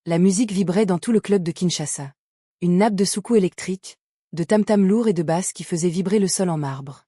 La musique vibrait dans tout le club de Kinshasa. Une nappe de soukous électriques, de tam-tams lourds et de basses qui faisaient vibrer le sol en marbre.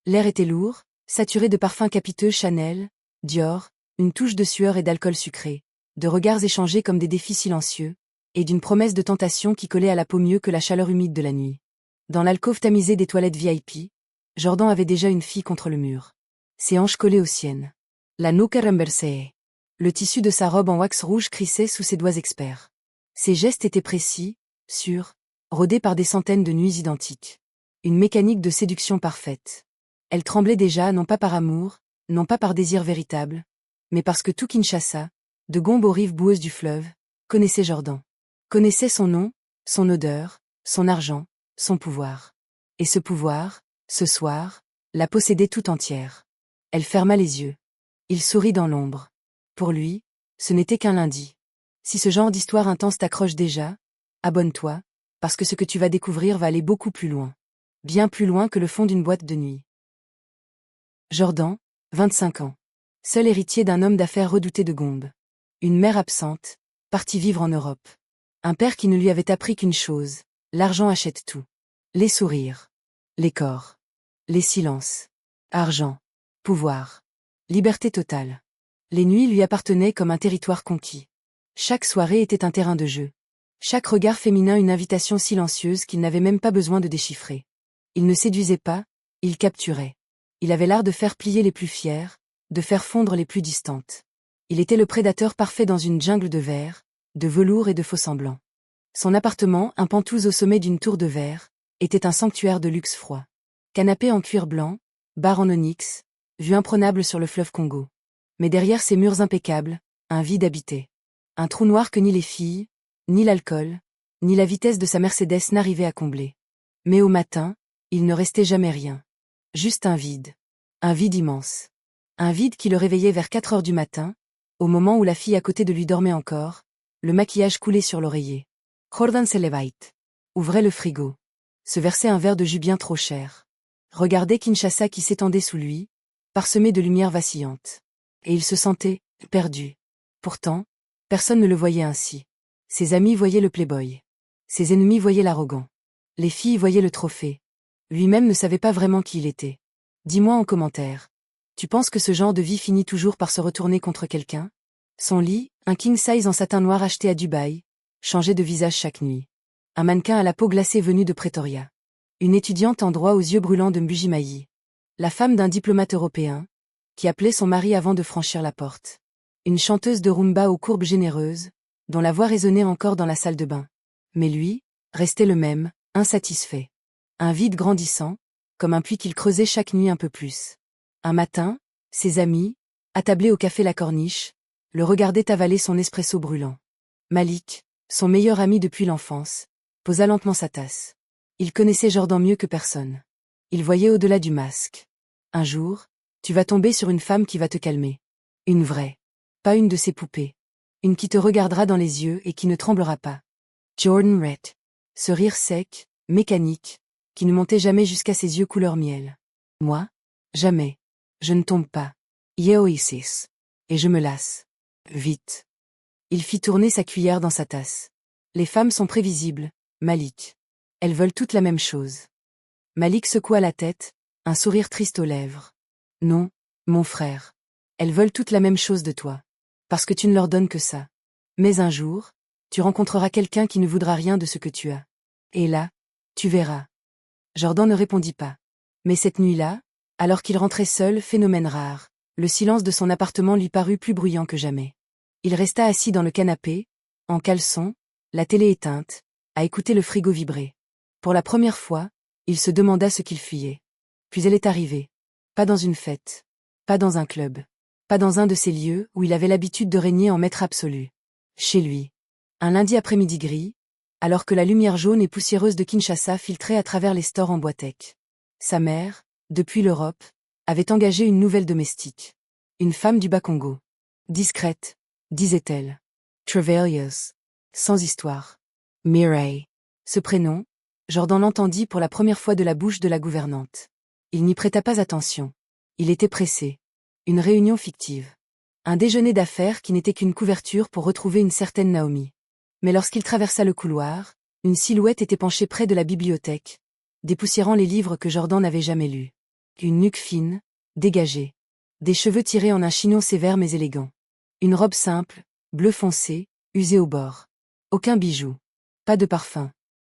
L'air était lourd, saturé de parfums capiteux Chanel, Dior, une touche de sueur et d'alcool sucré, de regards échangés comme des défis silencieux, et d'une promesse de tentation qui collait à la peau mieux que la chaleur humide de la nuit. Dans l'alcôve tamisée des toilettes VIP, Jordan avait déjà une fille contre le mur. Ses hanches collées aux siennes. La nuca renversée. Le tissu de sa robe en wax rouge crissait sous ses doigts experts. Ses gestes étaient précis, sûrs, rodés par des centaines de nuits identiques. Une mécanique de séduction parfaite. Elle tremblait déjà non pas par amour, non pas par désir véritable, mais parce que tout Kinshasa, de Gombe aux rives boueuses du fleuve, connaissait Jordan. Connaissait son nom, son odeur, son argent, son pouvoir. Et ce pouvoir, ce soir, la possédait tout entière. Elle ferma les yeux. Il sourit dans l'ombre. Pour lui, ce n'était qu'un lundi. Si ce genre d'histoire intense t'accroche déjà, abonne-toi, parce que ce que tu vas découvrir va aller beaucoup plus loin. Bien plus loin que le fond d'une boîte de nuit. Jordan, 25 ans. Seul héritier d'un homme d'affaires redouté de Gombe. Une mère absente, partie vivre en Europe. Un père qui ne lui avait appris qu'une chose, l'argent achète tout. Les sourires. Les corps. Les silences. Argent. Pouvoir. Liberté totale. Les nuits lui appartenaient comme un territoire conquis. Chaque soirée était un terrain de jeu. Chaque regard féminin une invitation silencieuse qu'il n'avait même pas besoin de déchiffrer. Il ne séduisait pas, il capturait. Il avait l'art de faire plier les plus fiers, de faire fondre les plus distantes. Il était le prédateur parfait dans une jungle de verre, de velours et de faux-semblants. Son appartement, un pantouse au sommet d'une tour de verre, était un sanctuaire de luxe froid. Canapé en cuir blanc, bar en onyx, vue imprenable sur le fleuve Congo. Mais derrière ces murs impeccables, un vide habitait. Un trou noir que ni les filles, ni l'alcool, ni la vitesse de sa Mercedes n'arrivaient à combler. Mais au matin, il ne restait jamais rien. Juste un vide. Un vide immense. Un vide qui le réveillait vers 4 heures du matin, au moment où la fille à côté de lui dormait encore, le maquillage coulé sur l'oreiller. Jordan se levait. Ouvrait le frigo. Se versait un verre de jus bien trop cher. Regardait Kinshasa qui s'étendait sous lui, parsemé de lumières vacillantes. Et il se sentait perdu. Pourtant, personne ne le voyait ainsi. Ses amis voyaient le playboy. Ses ennemis voyaient l'arrogant. Les filles voyaient le trophée. Lui-même ne savait pas vraiment qui il était. Dis-moi en commentaire. Tu penses que ce genre de vie finit toujours par se retourner contre quelqu'un? Son lit, un king size en satin noir acheté à Dubaï, changeait de visage chaque nuit. Un mannequin à la peau glacée venu de Pretoria. Une étudiante en droit aux yeux brûlants de Mbujimayi. La femme d'un diplomate européen, qui appelait son mari avant de franchir la porte. Une chanteuse de rumba aux courbes généreuses, dont la voix résonnait encore dans la salle de bain. Mais lui, restait le même, insatisfait. Un vide grandissant, comme un puits qu'il creusait chaque nuit un peu plus. Un matin, ses amis, attablés au café La Corniche, le regardaient avaler son espresso brûlant. Malik, son meilleur ami depuis l'enfance, posa lentement sa tasse. Il connaissait Jordan mieux que personne. Il voyait au-delà du masque. Un jour, tu vas tomber sur une femme qui va te calmer. Une vraie. Pas une de ces poupées. Une qui te regardera dans les yeux et qui ne tremblera pas. Jordan Red. Ce rire sec, mécanique, qui ne montait jamais jusqu'à ses yeux couleur miel. Moi? Jamais. Je ne tombe pas. Yeoisis. Et je me lasse. Vite. Il fit tourner sa cuillère dans sa tasse. Les femmes sont prévisibles, Malik. Elles veulent toutes la même chose. Malik secoua la tête, un sourire triste aux lèvres. Non, mon frère. Elles veulent toutes la même chose de toi. Parce que tu ne leur donnes que ça. Mais un jour, tu rencontreras quelqu'un qui ne voudra rien de ce que tu as. Et là, tu verras. Jordan ne répondit pas. Mais cette nuit-là, alors qu'il rentrait seul, phénomène rare, le silence de son appartement lui parut plus bruyant que jamais. Il resta assis dans le canapé, en caleçon, la télé éteinte, à écouter le frigo vibrer. Pour la première fois, il se demanda ce qu'il fuyait. Puis elle est arrivée. Pas dans une fête. Pas dans un club. Pas dans un de ces lieux où il avait l'habitude de régner en maître absolu. Chez lui. Un lundi après-midi gris, alors que la lumière jaune et poussiéreuse de Kinshasa filtrait à travers les stores en bois-tech. Sa mère, depuis l'Europe, avait engagé une nouvelle domestique. Une femme du Bas-Congo. Discrète, disait-elle. Travailleuse. Sans histoire. Mireille. Ce prénom, Jordan l'entendit pour la première fois de la bouche de la gouvernante. Il n'y prêta pas attention. Il était pressé. Une réunion fictive. Un déjeuner d'affaires qui n'était qu'une couverture pour retrouver une certaine Naomi. Mais lorsqu'il traversa le couloir, une silhouette était penchée près de la bibliothèque, dépoussiérant les livres que Jordan n'avait jamais lus. Une nuque fine, dégagée. Des cheveux tirés en un chignon sévère mais élégant. Une robe simple, bleu foncé, usée au bord. Aucun bijou. Pas de parfum.